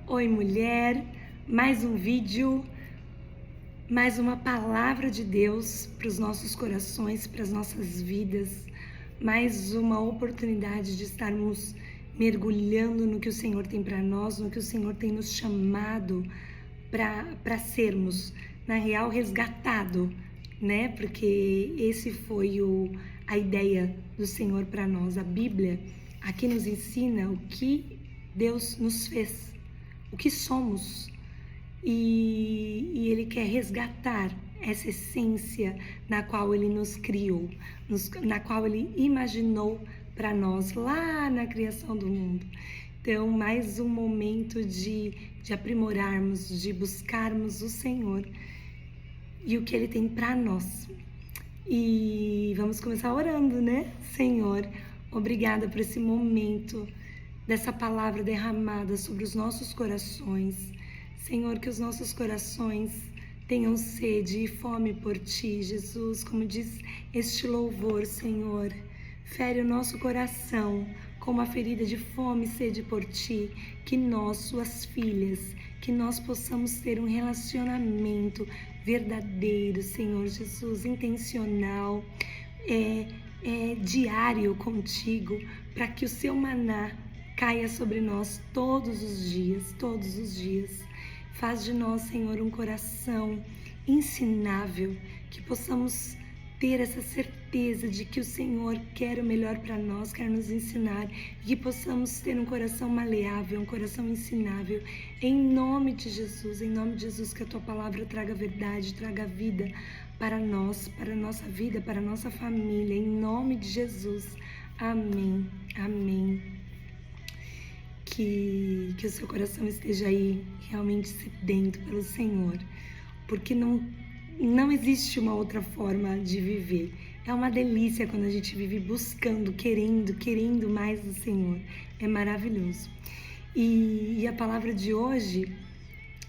Oi, mulher, mais um vídeo, mais uma palavra de Deus para os nossos corações, para as nossas vidas, mais uma oportunidade de estarmos mergulhando no que o Senhor tem para nós, no que o Senhor tem nos chamado para sermos, na real, resgatado, né? Porque esse foi a ideia do Senhor para nós. A Bíblia aqui nos ensina o que Deus nos fez, o que somos, e Ele quer resgatar essa essência na qual Ele nos criou, na qual Ele imaginou para nós lá na criação do mundo. Então, mais um momento de aprimorarmos, de buscarmos o Senhor e o que Ele tem para nós. E vamos começar orando, né? Senhor, obrigada por esse momento, dessa palavra derramada sobre os nossos corações. Senhor, que os nossos corações tenham sede e fome por Ti, Jesus, como diz este louvor, Senhor. Fere o nosso coração com uma ferida de fome e sede por Ti, que nós, Suas filhas, que nós possamos ter um relacionamento verdadeiro, Senhor Jesus, intencional, diário contigo, para que o Seu maná caia sobre nós todos os dias, todos os dias. Faz de nós, Senhor, um coração ensinável, que possamos ter essa certeza de que o Senhor quer o melhor para nós, quer nos ensinar, e que possamos ter um coração maleável, um coração ensinável, em nome de Jesus, que a Tua palavra traga verdade, traga vida para nós, para a nossa vida, para a nossa família, em nome de Jesus. Amém, amém. Que o seu coração esteja aí realmente sedento pelo Senhor, porque não existe uma outra forma de viver. É uma delícia quando a gente vive buscando, querendo mais do Senhor. É maravilhoso. E a palavra de hoje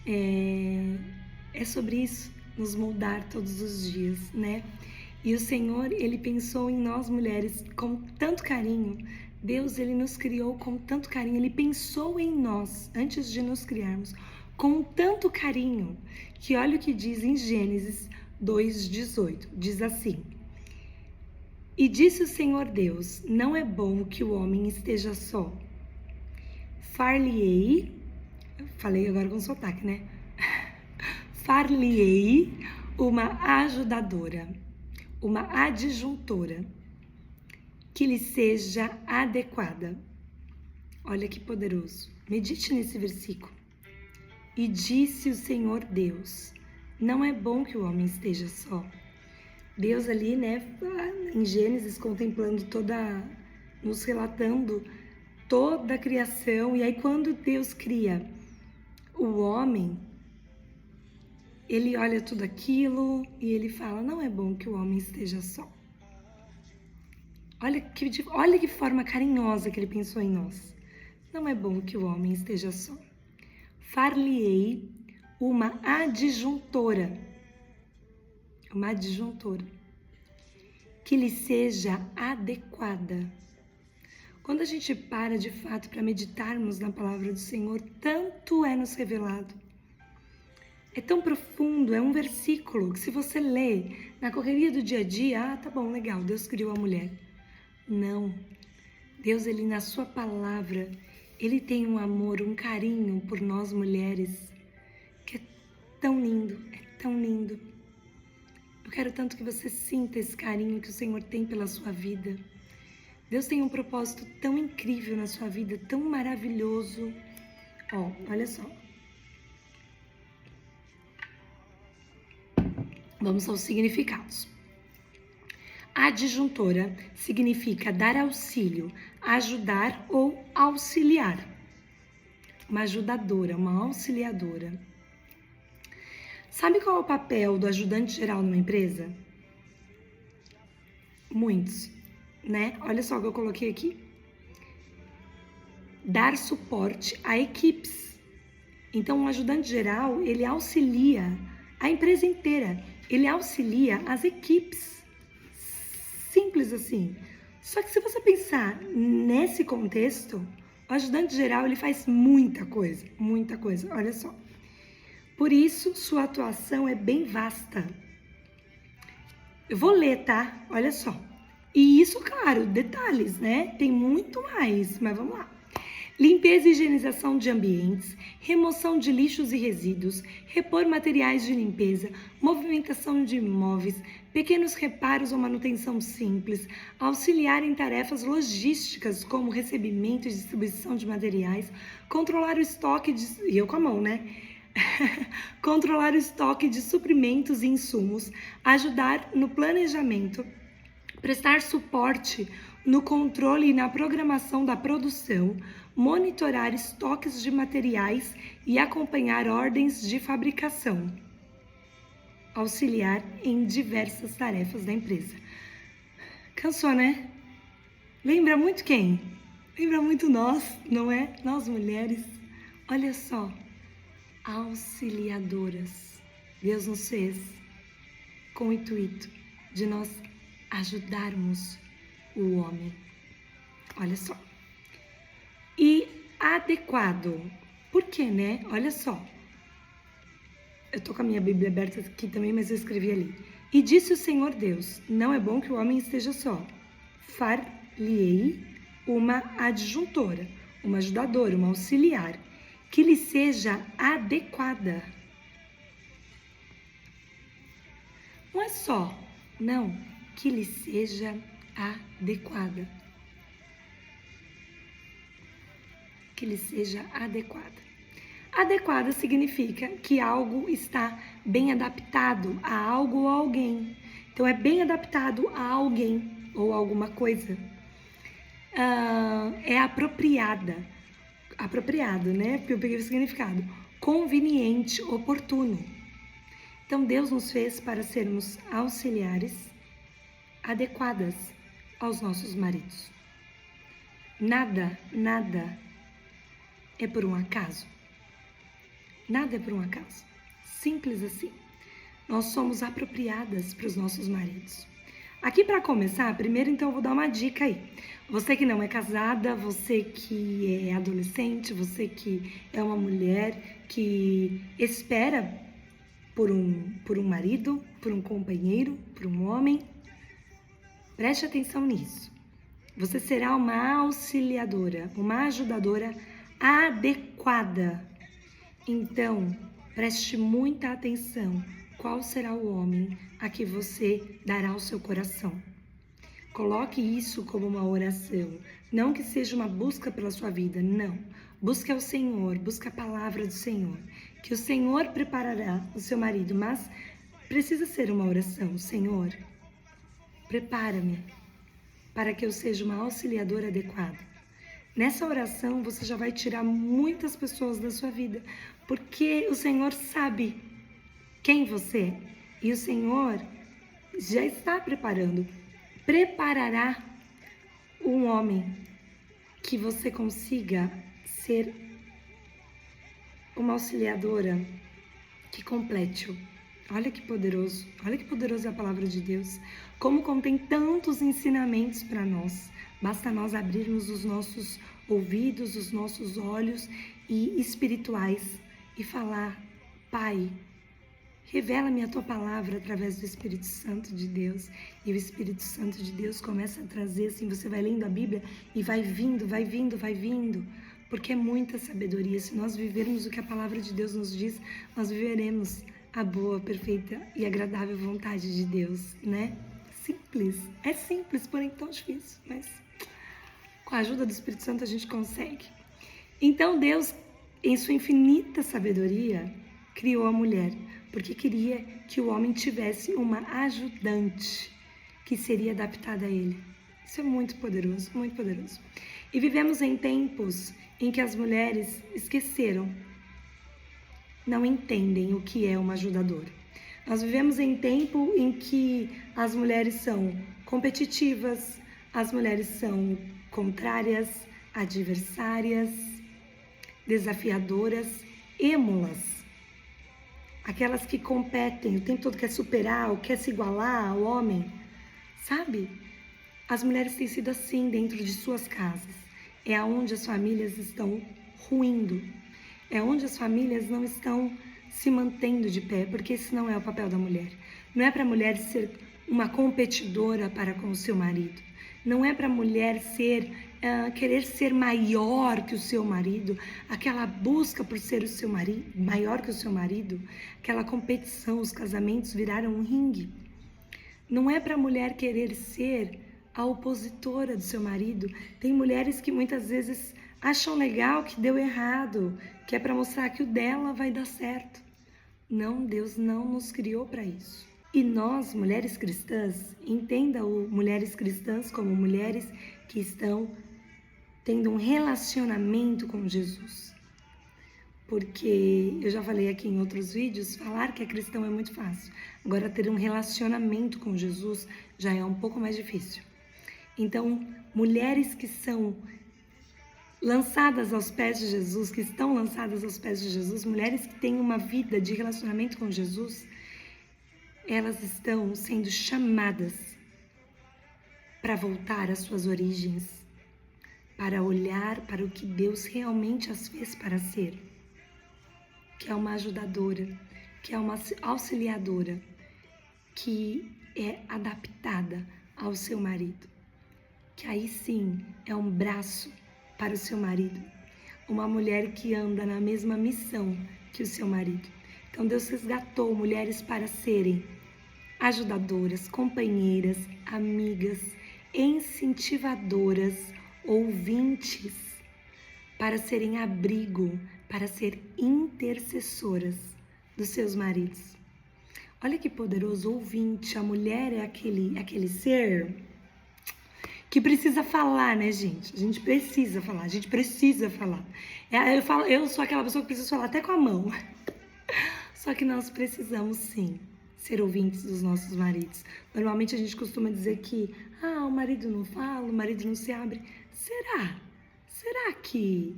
é sobre isso, nos moldar todos os dias, né? E o Senhor, Ele pensou em nós mulheres com tanto carinho. Deus, Ele nos criou com tanto carinho, Ele pensou em nós antes de nos criarmos, com tanto carinho, que olha o que diz em Gênesis 2:18, diz assim: E disse o Senhor Deus, não é bom que o homem esteja só. Far-lhe-ei, falei agora com sotaque, né? Far-lhe-ei uma ajudadora, uma adjuntora, que lhe seja adequada. Olha que poderoso. Medite nesse versículo. E disse o Senhor Deus, não é bom que o homem esteja só. Deus ali, né, em Gênesis, contemplando nos relatando toda a criação. E aí quando Deus cria o homem, Ele olha tudo aquilo e Ele fala, não é bom que o homem esteja só. Olha que forma carinhosa que Ele pensou em nós. Não é bom que o homem esteja só. Far-lhe-ei uma adjuntora, que lhe seja adequada. Quando a gente para de fato para meditarmos na palavra do Senhor, tanto é nos revelado. É tão profundo, é um versículo que se você lê na correria do dia a dia, tá bom, legal, Deus criou a mulher. Não, Deus, Ele na sua palavra, Ele tem um amor, um carinho por nós mulheres, que é tão lindo, Eu quero tanto que você sinta esse carinho que o Senhor tem pela sua vida. Deus tem um propósito tão incrível na sua vida, tão maravilhoso. Olha só. Vamos aos significados. Adjuntora significa dar auxílio, ajudar ou auxiliar. Uma ajudadora, uma auxiliadora. Sabe qual é o papel do ajudante geral numa empresa? Muitos, né? Olha só o que eu coloquei aqui. Dar suporte a equipes. Então, o ajudante geral, ele auxilia a empresa inteira. Ele auxilia as equipes. Simples assim. Só que se você pensar nesse contexto, O ajudante geral, ele faz muita coisa, olha só. Por isso, sua atuação é bem vasta. Eu vou ler, tá? Olha só. E isso, claro, detalhes, né? Tem muito mais, mas vamos lá. Limpeza e higienização de ambientes, remoção de lixos e resíduos, repor materiais de limpeza, movimentação de imóveis, pequenos reparos ou manutenção simples, auxiliar em tarefas logísticas como recebimento e distribuição de materiais, controlar o estoque de... E eu com a mão, né? Controlar o estoque de suprimentos e insumos, ajudar no planejamento, prestar suporte no controle e na programação da produção, monitorar estoques de materiais e acompanhar ordens de fabricação, auxiliar em diversas tarefas da empresa. Cansou, né? Lembra muito quem? Lembra muito nós, não é? Nós mulheres. Olha só, auxiliadoras. Deus nos fez com o intuito de nós ajudarmos o homem. Olha só. E adequado. Por quê, né? Olha só. Eu tô com a minha Bíblia aberta aqui também, mas eu escrevi ali. E disse o Senhor Deus, não é bom que o homem esteja só. Far-lhe-ei uma adjuntora, uma ajudadora, uma auxiliar, que lhe seja adequada. Não é só, não, que lhe seja adequada. Que lhe seja adequada. Adequada significa que algo está bem adaptado a algo ou alguém. Então, é bem adaptado a alguém ou alguma coisa. É apropriada. Apropriado, né? Porque eu peguei o significado. Conveniente, oportuno. Então, Deus nos fez para sermos auxiliares adequadas aos nossos maridos. Nada é por um acaso. Nada é por um acaso. Simples assim. Nós somos apropriadas para os nossos maridos. Aqui para começar, primeiro então eu vou dar uma dica aí. Você que não é casada, você que é adolescente, você que é uma mulher que espera por um marido, por um companheiro, por um homem, preste atenção nisso. Você será uma auxiliadora, uma ajudadora adequada. Então, preste muita atenção. Qual será o homem a que você dará o seu coração? Coloque isso como uma oração. Não que seja uma busca pela sua vida, não. Busque ao Senhor, busque a palavra do Senhor. Que o Senhor preparará o seu marido, mas precisa ser uma oração. Senhor, prepara-me para que eu seja uma auxiliadora adequada. Nessa oração, você já vai tirar muitas pessoas da sua vida, porque o Senhor sabe quem você é. E o Senhor já está preparará um homem que você consiga ser uma auxiliadora que complete-o. Olha que poderoso é a palavra de Deus. Como contém tantos ensinamentos para nós. Basta nós abrirmos os nossos ouvidos, os nossos olhos e espirituais e falar: Pai, revela-me a Tua palavra através do Espírito Santo de Deus. E o Espírito Santo de Deus começa a trazer, assim, você vai lendo a Bíblia e vai vindo. Porque é muita sabedoria. Se nós vivermos o que a palavra de Deus nos diz, nós viveremos a boa, perfeita e agradável vontade de Deus, né? Simples. É simples, porém tão difícil, mas com a ajuda do Espírito Santo a gente consegue. Então Deus, em sua infinita sabedoria, criou a mulher, porque queria que o homem tivesse uma ajudante que seria adaptada a ele. Isso é muito poderoso, muito poderoso. E vivemos em tempos em que as mulheres esqueceram, não entendem o que é uma ajudadora. Nós vivemos em tempo em que as mulheres são competitivas, as mulheres são contrárias, adversárias, desafiadoras, êmulas. Aquelas que competem, o tempo todo quer superar, ou quer se igualar ao homem, sabe? As mulheres têm sido assim dentro de suas casas. É onde as famílias estão ruindo. É onde as famílias não estão se mantendo de pé, porque esse não é o papel da mulher. Não é para a mulher ser uma competidora para com o seu marido. Não é para a mulher querer ser maior que o seu marido, aquela busca por ser o seu marido, maior que o seu marido, aquela competição, os casamentos viraram um ringue. Não é para a mulher querer ser a opositora do seu marido. Tem mulheres que muitas vezes acham legal que deu errado, que é para mostrar que o dela vai dar certo. Não, Deus não nos criou para isso. E nós, mulheres cristãs, entenda o mulheres cristãs como mulheres que estão tendo um relacionamento com Jesus. Porque eu já falei aqui em outros vídeos, falar que é cristão é muito fácil. Agora, ter um relacionamento com Jesus já é um pouco mais difícil. Então, mulheres que são lançadas aos pés de Jesus, que estão lançadas aos pés de Jesus, mulheres que têm uma vida de relacionamento com Jesus, elas estão sendo chamadas para voltar às suas origens, para olhar para o que Deus realmente as fez para ser, que é uma ajudadora, que é uma auxiliadora, que é adaptada ao seu marido, que aí sim é um braço para o seu marido, uma mulher que anda na mesma missão que o seu marido. Então Deus resgatou mulheres para serem ajudadoras, companheiras, amigas, incentivadoras, ouvintes, para serem abrigo, para ser intercessoras dos seus maridos. Olha que poderoso, ouvinte. A mulher é aquele ser que precisa falar, né, gente? A gente precisa falar, a gente precisa falar. Eu sou aquela pessoa que precisa falar até com a mão. Só que nós precisamos, sim, ser ouvintes dos nossos maridos. Normalmente a gente costuma dizer que o marido não fala, o marido não se abre. Será? Será que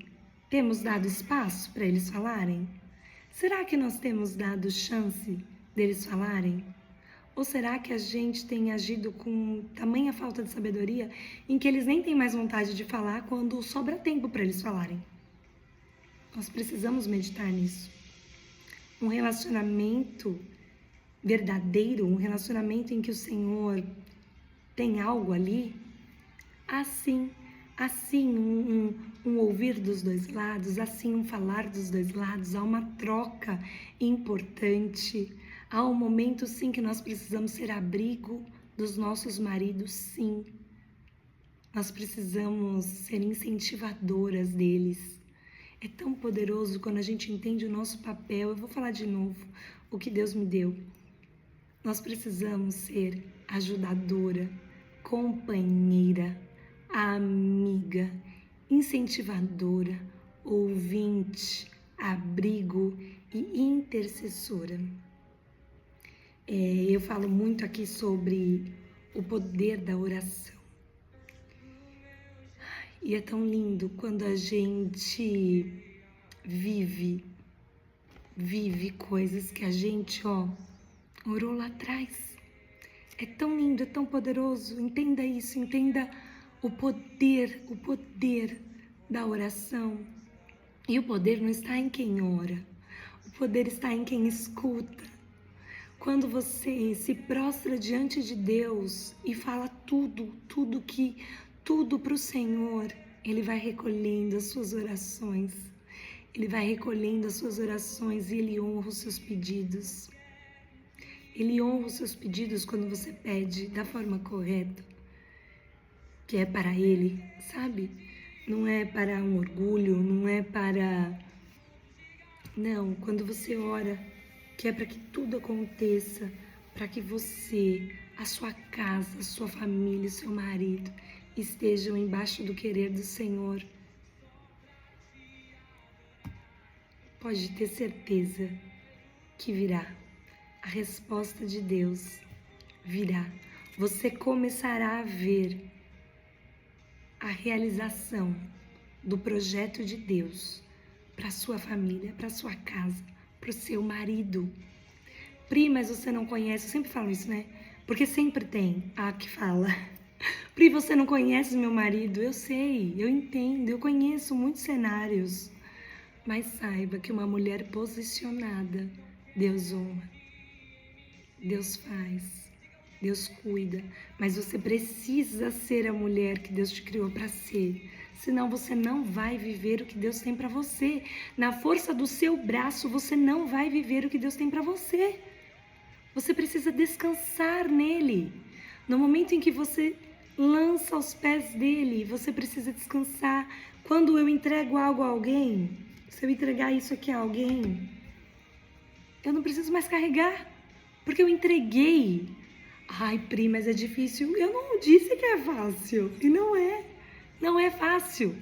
temos dado espaço para eles falarem? Será que nós temos dado chance deles falarem? Ou será que a gente tem agido com tamanha falta de sabedoria em que eles nem têm mais vontade de falar quando sobra tempo para eles falarem? Nós precisamos meditar nisso. Um relacionamento verdadeiro, um relacionamento em que o Senhor tem algo ali, assim um ouvir dos dois lados, assim um falar dos dois lados, há uma troca importante, há um momento sim que nós precisamos ser abrigo dos nossos maridos, sim. Nós precisamos ser incentivadoras deles. É tão poderoso quando a gente entende o nosso papel. Eu vou falar de novo o que Deus me deu. Nós precisamos ser ajudadora, companheira, amiga, incentivadora, ouvinte, abrigo e intercessora. Eu falo muito aqui sobre o poder da oração. E é tão lindo quando a gente vive coisas que a gente, orou lá atrás. É tão lindo, é tão poderoso. Entenda isso, entenda o poder da oração. E o poder não está em quem ora, o poder está em quem escuta. Quando você se prostra diante de Deus e fala tudo para o Senhor, Ele vai recolhendo as suas orações. Ele vai recolhendo as suas orações e Ele honra os seus pedidos. Ele honra os seus pedidos quando você pede da forma correta, que é para Ele, sabe? Não é para um orgulho, não é para... Não, quando você ora, que é para que tudo aconteça, para que você, a sua casa, a sua família, o seu marido estejam embaixo do querer do Senhor. Pode ter certeza que virá. A resposta de Deus virá. Você começará a ver a realização do projeto de Deus para sua família, para sua casa, para o seu marido. Pri, mas você não conhece, eu sempre falo isso, né? Porque sempre tem a que fala, Pri, você não conhece meu marido? Eu sei, eu entendo, eu conheço muitos cenários. Mas saiba que uma mulher posicionada, Deus honra, Deus faz, Deus cuida. Mas você precisa ser a mulher que Deus te criou para ser. Senão você não vai viver o que Deus tem para você. Na força do seu braço, você não vai viver o que Deus tem para você. Você precisa descansar nele. No momento em que você lança aos pés dele, você precisa descansar. Quando eu entrego algo a alguém, se eu entregar isso aqui a alguém, eu não preciso mais carregar, porque eu entreguei. Ai, Pri, mas é difícil. Eu não disse que é fácil. E não é. Não é fácil.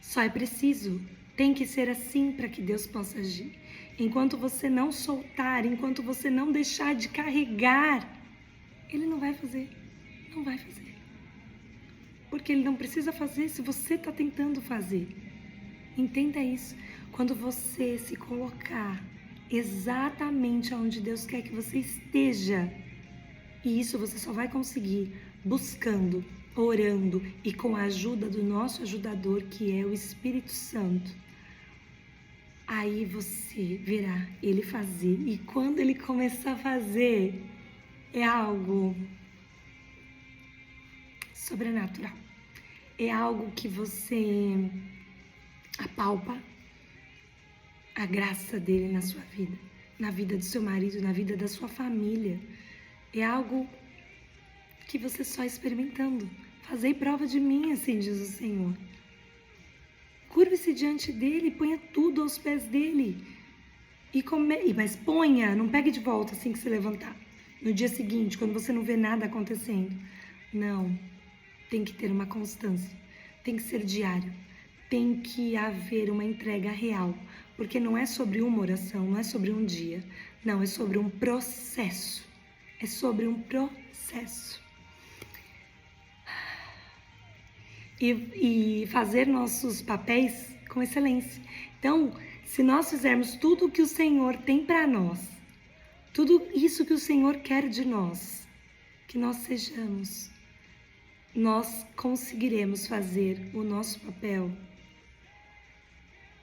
Só é preciso. Tem que ser assim para que Deus possa agir. Enquanto você não soltar, enquanto você não deixar de carregar, Ele não vai fazer. Não vai fazer. Porque Ele não precisa fazer se você está tentando fazer. Entenda isso. Quando você se colocar exatamente onde Deus quer que você esteja, e isso você só vai conseguir buscando, orando e com a ajuda do nosso ajudador, que é o Espírito Santo. Aí você verá Ele fazer. E quando Ele começar a fazer, é algo sobrenatural. É algo que você apalpa a graça dele na sua vida, na vida do seu marido, na vida da sua família. É algo que você só experimentando. Fazei prova de mim, assim diz o Senhor. Curve-se diante dele, ponha tudo aos pés dele. Mas ponha, não pegue de volta assim que se levantar. No dia seguinte, quando você não vê nada acontecendo. Não, tem que ter uma constância. Tem que ser diário. Tem que haver uma entrega real. Porque não é sobre uma oração, não é sobre um dia. Não, é sobre um processo. É sobre um processo. E fazer nossos papéis com excelência. Então, se nós fizermos tudo o que o Senhor tem para nós, tudo isso que o Senhor quer de nós, que nós sejamos, nós conseguiremos fazer o nosso papel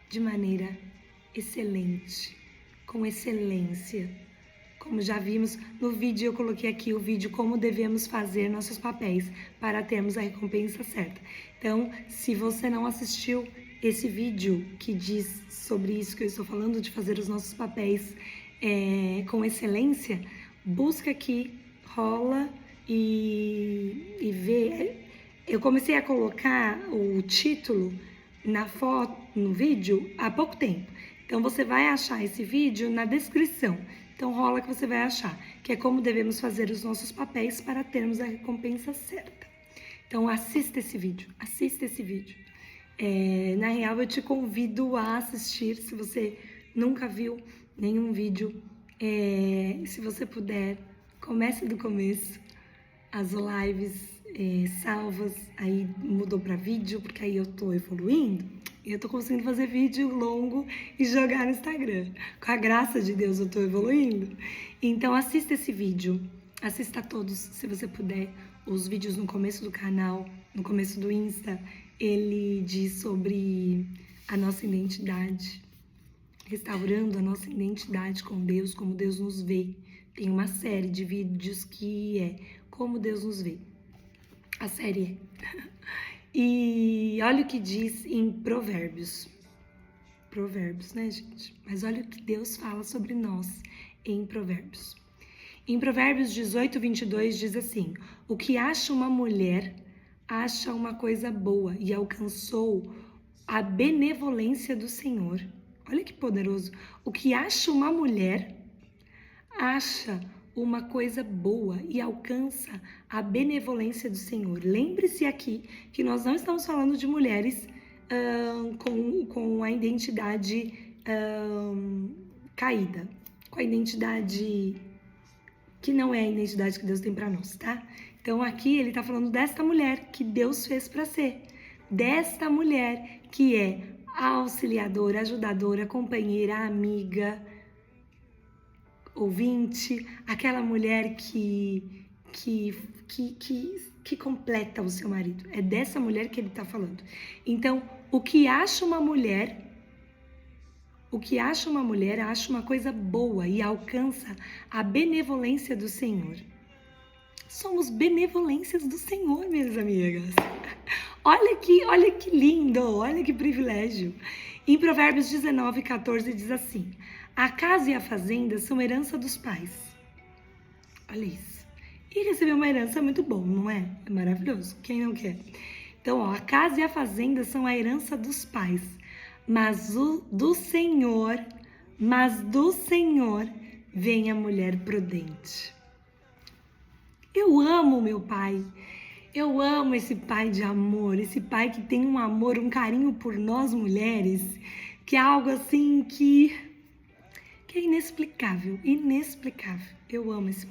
de maneira excelente, com excelência. Como já vimos no vídeo, eu coloquei aqui o vídeo como devemos fazer nossos papéis para termos a recompensa certa. Então, se você não assistiu esse vídeo que diz sobre isso que eu estou falando, de fazer os nossos papéis com excelência, busca aqui, rola e vê. Eu comecei a colocar o título na foto, no vídeo, há pouco tempo. Então, você vai achar esse vídeo na descrição. Então, rola que você vai achar, que é como devemos fazer os nossos papéis para termos a recompensa certa. Então, assista esse vídeo, na real, eu te convido a assistir, se você nunca viu nenhum vídeo, se você puder, comece do começo, as lives salvas, aí mudou para vídeo, porque aí eu tô evoluindo. Eu tô conseguindo fazer vídeo longo e jogar no Instagram. Com a graça de Deus eu tô evoluindo. Então assista esse vídeo. Assista a todos, se você puder. Os vídeos no começo do canal, no começo do Insta, ele diz sobre a nossa identidade. Restaurando a nossa identidade com Deus, como Deus nos vê. Tem uma série de vídeos que é como Deus nos vê. A série é... E olha o que diz em Provérbios. Provérbios, né, gente? Mas olha o que Deus fala sobre nós em Provérbios. Em Provérbios 18, 22 diz assim: o que acha uma mulher, acha uma coisa boa e alcançou a benevolência do Senhor. Olha que poderoso. O que acha uma mulher, acha uma coisa boa e alcança a benevolência do Senhor. Lembre-se aqui que nós não estamos falando de mulheres com a identidade caída, com a identidade que não é a identidade que Deus tem para nós, tá? Então aqui ele está falando desta mulher que Deus fez para ser, desta mulher que é auxiliadora, ajudadora, companheira, amiga, ouvinte, aquela mulher que que completa o seu marido. É dessa mulher que ele está falando. Então, o que acha uma mulher acha uma coisa boa e alcança a benevolência do Senhor. Somos benevolências do Senhor, minhas amigas. Olha que lindo, olha que privilégio. Em Provérbios 19:14 diz assim: a casa e a fazenda são herança dos pais. Olha isso. E receber uma herança é muito bom, não é? É maravilhoso. Quem não quer? Então, a casa e a fazenda são a herança dos pais, mas do Senhor vem a mulher prudente. Eu amo meu pai. Eu amo esse pai de amor, esse pai que tem um amor, um carinho por nós mulheres, que é algo assim que é inexplicável. Eu amo esse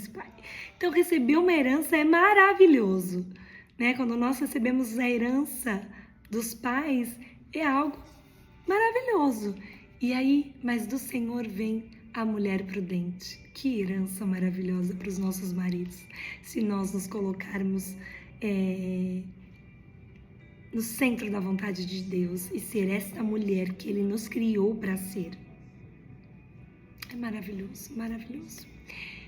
pai. Então, receber uma herança é maravilhoso, né? Quando nós recebemos a herança dos pais, é algo maravilhoso. E aí, mas do Senhor vem a mulher prudente. Que herança maravilhosa para os nossos maridos, se nós nos colocarmos no centro da vontade de Deus e ser esta mulher que Ele nos criou para ser. É maravilhoso, maravilhoso.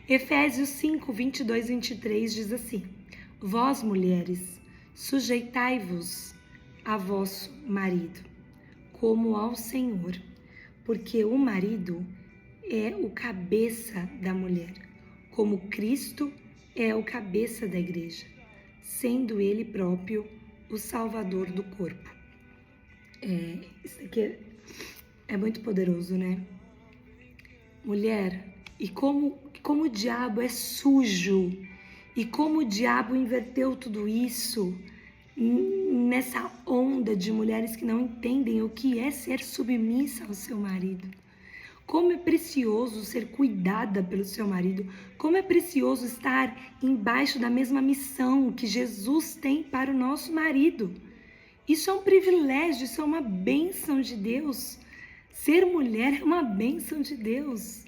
Efésios 5:22-23 diz assim: vós, mulheres, sujeitai-vos a vosso marido, como ao Senhor, porque o marido é o cabeça da mulher, como Cristo é o cabeça da igreja, sendo ele próprio o salvador do corpo. Isso aqui é muito poderoso, né? Mulher, e como o diabo é sujo, e como o diabo inverteu tudo isso nessa onda de mulheres que não entendem o que é ser submissa ao seu marido. Como é precioso ser cuidada pelo seu marido. Como é precioso estar embaixo da mesma missão que Jesus tem para o nosso marido. Isso é um privilégio, isso é uma bênção de Deus. Ser mulher é uma bênção de Deus.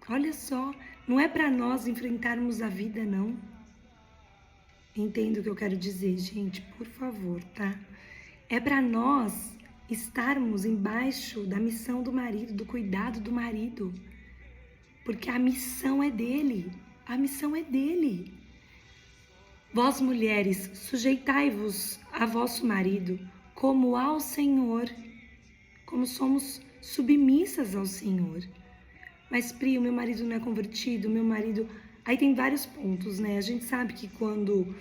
Olha só, não é para nós enfrentarmos a vida, não. Entenda o que eu quero dizer, gente, por favor, tá? É para nós estarmos embaixo da missão do marido, do cuidado do marido, porque a missão é dele, Vós, mulheres, sujeitai-vos a vosso marido, como ao Senhor, como somos submissas ao Senhor. Mas, Pri, o meu marido não é convertido, meu marido... Aí tem vários pontos, né? A gente sabe que quando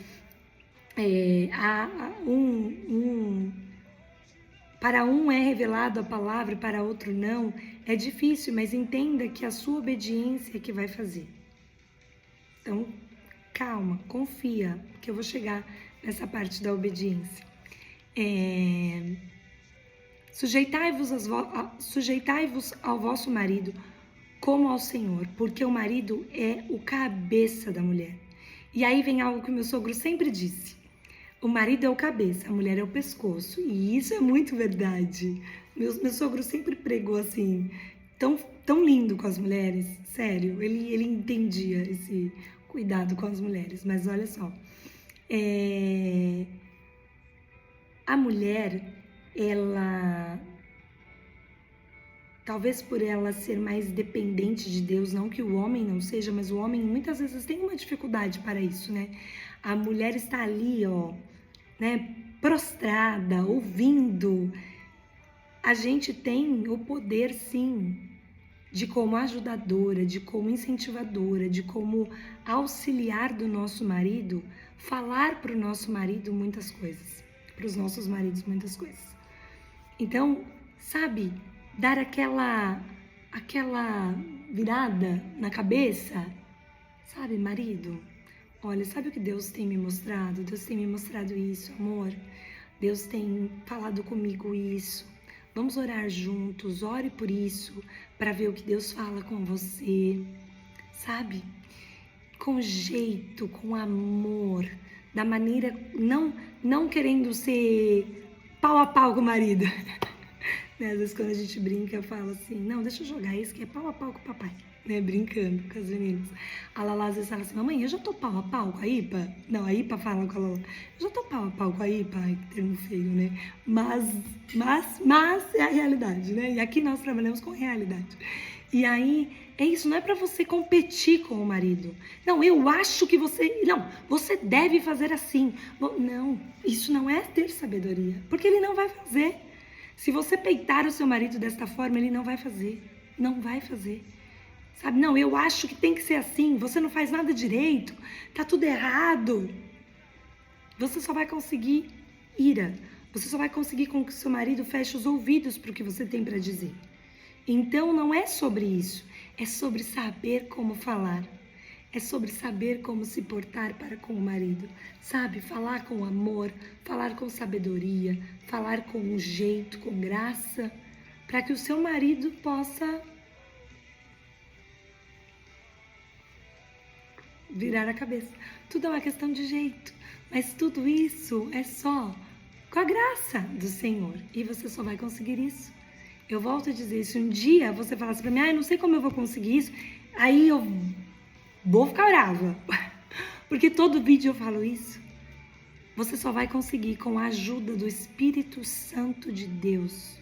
para um é revelado a palavra, para outro não, é difícil, mas entenda que a sua obediência é que vai fazer. Então, calma, confia, que eu vou chegar nessa parte da obediência. Sujeitai-vos ao vosso marido como ao Senhor, porque o marido é o cabeça da mulher. E aí vem algo que o meu sogro sempre disse: o marido é o cabeça, a mulher é o pescoço. E isso é muito verdade. Meu sogro sempre pregou assim, tão lindo com as mulheres. Sério, ele entendia esse cuidado com as mulheres. Mas olha só, a mulher, ela... Talvez por ela ser mais dependente de Deus, não que o homem não seja, mas o homem muitas vezes tem uma dificuldade para isso, né? A mulher está ali, né, prostrada, ouvindo. A gente tem o poder, sim, de como ajudadora, de como incentivadora, de como auxiliar do nosso marido, falar para o nosso marido muitas coisas, para os nossos maridos muitas coisas. Então, sabe, dar aquela virada na cabeça, sabe, marido? Olha, sabe o que Deus tem me mostrado? Deus tem me mostrado isso, amor. Deus tem falado comigo isso. Vamos orar juntos, ore por isso, para ver o que Deus fala com você, sabe? Com jeito, com amor, da maneira, não querendo ser pau a pau com o marido. Né? Às vezes quando a gente brinca, eu falo assim, não, deixa eu jogar isso que é pau a pau com o papai. Né, brincando com as meninas. A Lala às vezes fala assim, mamãe, eu já tô pau a pau com a Ipa? Não, a Ipa fala com a Lala, eu já tô pau a pau com a Ipa, ai, que termo feio, né? Mas é a realidade, né? E aqui nós trabalhamos com realidade. E aí, é isso, não é pra você competir com o marido. Não, eu acho que você... Não, você deve fazer assim. Não, isso não é ter sabedoria, porque ele não vai fazer. Se você peitar o seu marido desta forma, ele não vai fazer. Não vai fazer. Sabe, não, eu acho que tem que ser assim, você não faz nada direito, tá tudo errado. Você só vai conseguir ira, você só vai conseguir com que o seu marido feche os ouvidos para o que você tem para dizer. Então não é sobre isso, é sobre saber como falar. É sobre saber como se portar para com o marido, sabe? Falar com amor, falar com sabedoria, falar com um jeito, com graça, para que o seu marido possa virar a cabeça. Tudo é uma questão de jeito, mas tudo isso é só com a graça do Senhor. E você só vai conseguir isso. Eu volto a dizer, se um dia você falasse pra mim, eu não sei como eu vou conseguir isso, aí eu vou ficar brava. Porque todo vídeo eu falo isso. Você só vai conseguir com a ajuda do Espírito Santo de Deus.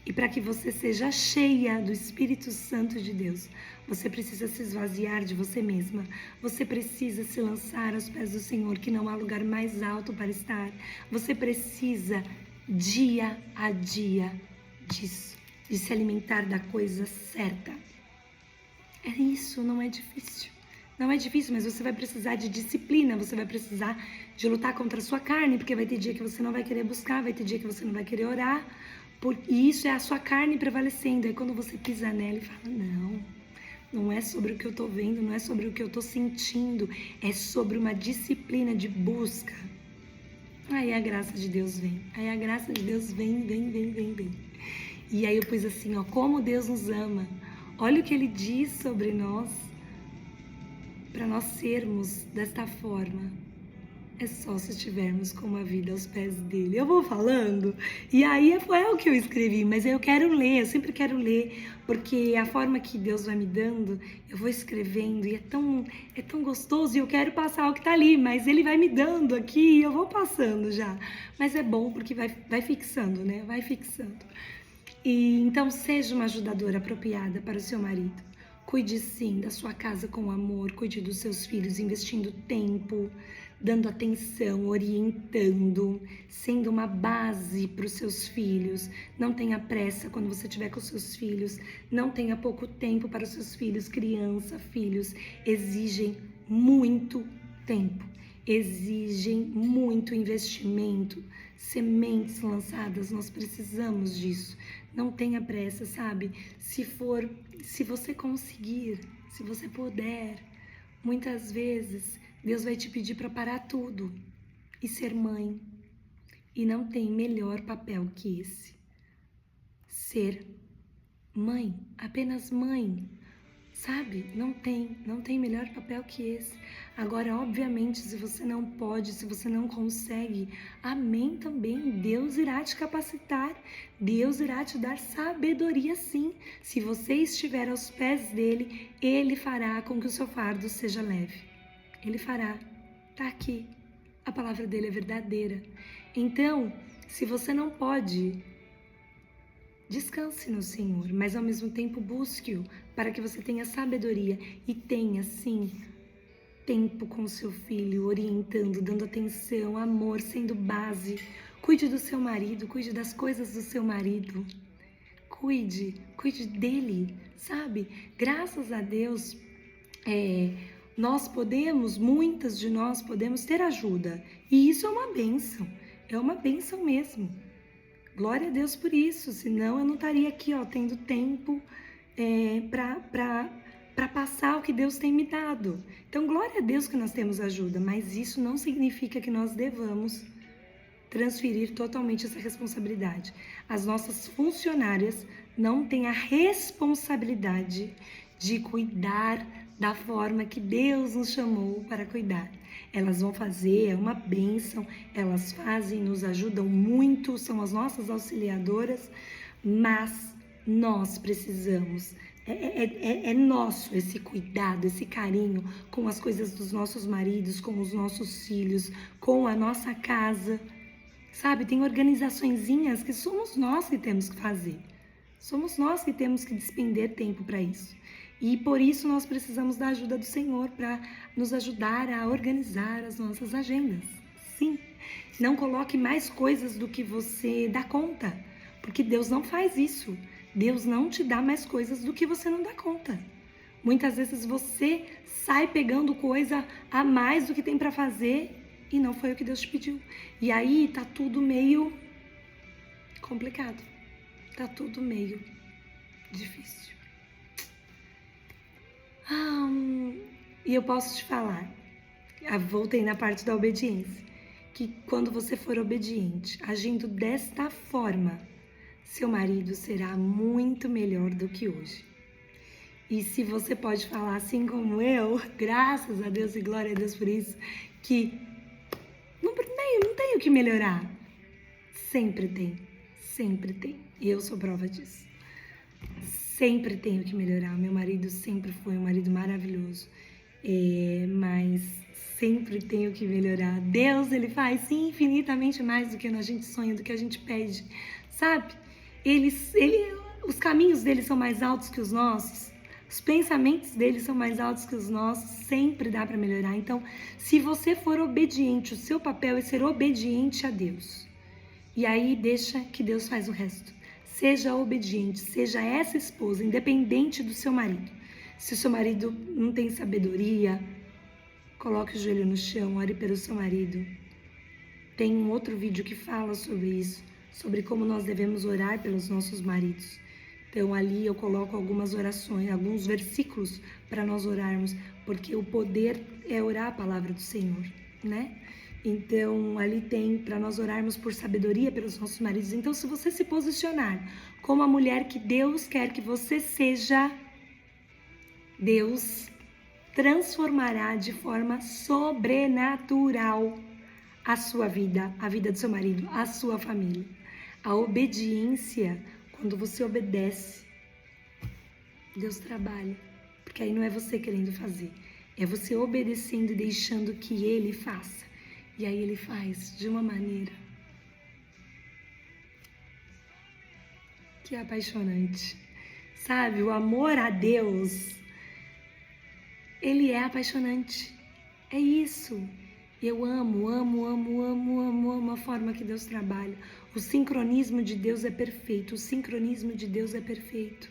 E para que você seja cheia do Espírito Santo de Deus, você precisa se esvaziar de você mesma. Você precisa se lançar aos pés do Senhor, que não há lugar mais alto para estar. Você precisa, dia a dia, disso, de se alimentar da coisa certa. É isso, não é difícil. Não é difícil, mas você vai precisar de disciplina, você vai precisar de lutar contra a sua carne, porque vai ter dia que você não vai querer buscar, vai ter dia que você não vai querer orar. E isso é a sua carne prevalecendo. Aí quando você pisa nela e fala, não é sobre o que eu tô vendo, não é sobre o que eu tô sentindo, é sobre uma disciplina de busca. Aí a graça de Deus vem. Aí a graça de Deus vem. E aí eu pus assim, ó, como Deus nos ama. Olha o que Ele diz sobre nós, para nós sermos desta forma. É só se estivermos com uma vida aos pés dele. Eu vou falando, e aí foi o que eu escrevi, mas eu quero ler, eu sempre quero ler, porque a forma que Deus vai me dando, eu vou escrevendo, e é tão gostoso, e eu quero passar o que tá ali, mas ele vai me dando aqui, e eu vou passando já. Mas é bom, porque vai fixando, né? Vai fixando. E então, seja uma ajudadora apropriada para o seu marido. Cuide sim da sua casa com amor, cuide dos seus filhos, investindo tempo, dando atenção, orientando, sendo uma base para os seus filhos. Não tenha pressa quando você estiver com os seus filhos, não tenha pouco tempo para os seus filhos. Criança, filhos exigem muito tempo, exigem muito investimento, sementes lançadas, nós precisamos disso. Não tenha pressa, sabe? Se você conseguir, se você puder, muitas vezes Deus vai te pedir para parar tudo e ser mãe. E não tem melhor papel que esse. Ser mãe, apenas mãe. Sabe? Não tem melhor papel que esse. Agora, obviamente, se você não pode, se você não consegue, amém também. Deus irá te capacitar. Deus irá te dar sabedoria sim. Se você estiver aos pés dele, ele fará com que o seu fardo seja leve. Ele fará. Tá aqui. A palavra dele é verdadeira. Então, se você não pode, descanse no Senhor, mas ao mesmo tempo busque-o para que você tenha sabedoria e tenha, sim, tempo com seu filho, orientando, dando atenção, amor, sendo base. Cuide do seu marido, cuide das coisas do seu marido. Cuide dele, sabe? Graças a Deus, muitas de nós podemos ter ajuda. E isso é uma bênção mesmo. Glória a Deus por isso, senão eu não estaria aqui, tendo tempo para passar o que Deus tem me dado. Então, glória a Deus que nós temos ajuda, mas isso não significa que nós devamos transferir totalmente essa responsabilidade. As nossas funcionárias não têm a responsabilidade de cuidar da forma que Deus nos chamou para cuidar. Elas vão fazer, é uma bênção, elas fazem, nos ajudam muito, são as nossas auxiliadoras, Mas nós precisamos, é nosso esse cuidado, esse carinho com as coisas dos nossos maridos, com os nossos filhos, com a nossa casa. Sabe, tem organizaçõezinhas que somos nós que temos que fazer. Somos nós que temos que despender tempo para isso. E por isso nós precisamos da ajuda do Senhor para nos ajudar a organizar as nossas agendas. Sim, não coloque mais coisas do que você dá conta, porque Deus não faz isso. Deus não te dá mais coisas do que você não dá conta. Muitas vezes você sai pegando coisa a mais do que tem para fazer e não foi o que Deus te pediu. E aí tá tudo meio complicado. Tá tudo meio difícil. E eu posso te falar, voltei na parte da obediência, que quando você for obediente, agindo desta forma, seu marido será muito melhor do que hoje. E se você pode falar assim como eu, graças a Deus e glória a Deus por isso, que não tenho o que melhorar. Sempre tem. E eu sou prova disso. Sempre tenho que melhorar. Meu marido sempre foi um marido maravilhoso. Mas sempre tenho que melhorar. Deus, ele faz infinitamente mais do que a gente sonha, do que a gente pede. Sabe? Os caminhos dele são mais altos que os nossos. Os pensamentos dele são mais altos que os nossos. Sempre dá para melhorar. Então, se você for obediente, o seu papel é ser obediente a Deus. E aí deixa que Deus faz o resto. Seja obediente, seja essa esposa, independente do seu marido. Se o seu marido não tem sabedoria, coloque o joelho no chão, ore pelo seu marido. Tem um outro vídeo que fala sobre isso, sobre como nós devemos orar pelos nossos maridos. Então ali eu coloco algumas orações, alguns versículos para nós orarmos, porque o poder é orar a palavra do Senhor, né? Então ali tem para nós orarmos por sabedoria pelos nossos maridos. Então se você se posicionar como a mulher que Deus quer que você seja, Deus transformará de forma sobrenatural a sua vida, a vida do seu marido, a sua família. A obediência, quando você obedece, Deus trabalha. Porque aí não é você querendo fazer, é você obedecendo e deixando que Ele faça. E aí Ele faz de uma maneira que é apaixonante. Sabe, o amor a Deus, Ele é apaixonante. É isso. Eu amo a forma que Deus trabalha. O sincronismo de Deus é perfeito. O sincronismo de Deus é perfeito.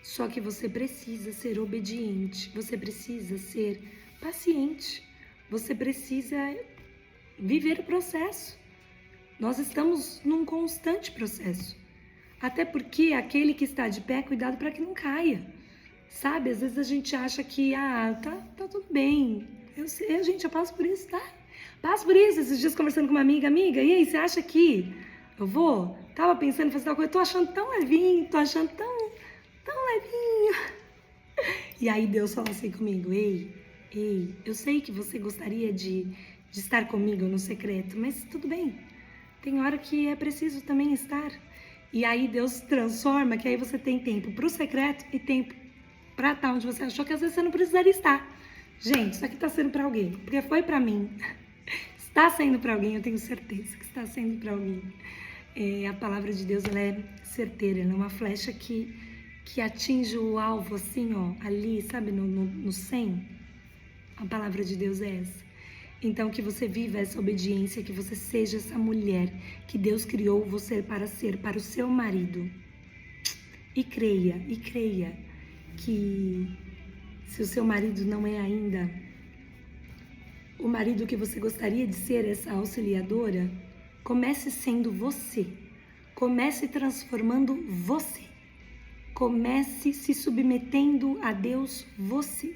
Só que você precisa ser obediente. Você precisa ser paciente. Você precisa viver o processo. Nós estamos num constante processo. Até porque aquele que está de pé, cuidado para que não caia. Sabe, às vezes a gente acha que, tá tudo bem. Eu sei, gente, eu passo por isso, tá? Passo por isso. Esses dias conversando com uma amiga, e aí, você acha que eu vou? Tava pensando em fazer tal coisa, tô achando tão levinho, tão levinho. E aí Deus fala assim comigo, ei, eu sei que você gostaria de estar comigo no secreto, mas tudo bem. Tem hora que é preciso também estar. E aí Deus transforma, que aí você tem tempo pro secreto e tempo pra estar onde você achou que às vezes você não precisaria estar. Gente, isso aqui tá sendo pra alguém, porque foi pra mim. Está sendo pra alguém, eu tenho certeza que está sendo pra alguém. A palavra de Deus, ela é certeira, ela é uma flecha que atinge o alvo assim, ó, ali, sabe, no 100. A palavra de Deus é essa. Então, que você viva essa obediência, que você seja essa mulher que Deus criou você para ser, para o seu marido. E creia que se o seu marido não é ainda o marido que você gostaria de ser, essa auxiliadora, comece sendo você. Comece transformando você. Comece se submetendo a Deus você.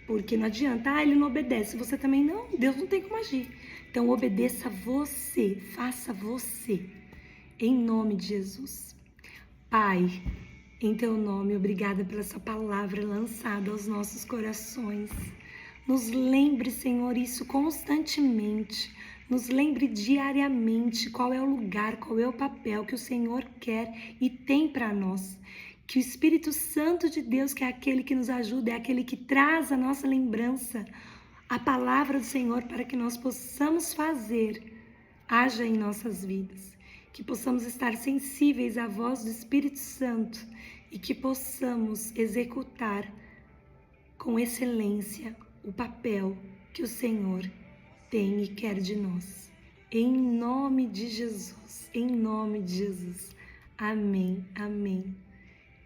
Porque não adianta, ele não obedece, você também não, Deus não tem como agir. Então obedeça você, faça você, em nome de Jesus. Pai, em teu nome, obrigada pela essa palavra lançada aos nossos corações. Nos lembre, Senhor, isso constantemente. nos lembre diariamente qual é o lugar, qual é o papel que o Senhor quer e tem para nós. Que o Espírito Santo de Deus, que é aquele que nos ajuda, é aquele que traz a nossa lembrança, a palavra do Senhor, para que nós possamos fazer, haja em nossas vidas. Que possamos estar sensíveis à voz do Espírito Santo e que possamos executar com excelência o papel que o Senhor tem e quer de nós. Em nome de Jesus, em nome de Jesus. Amém, amém.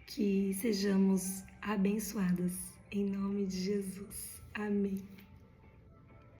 Que sejamos abençoadas em nome de Jesus. Amém.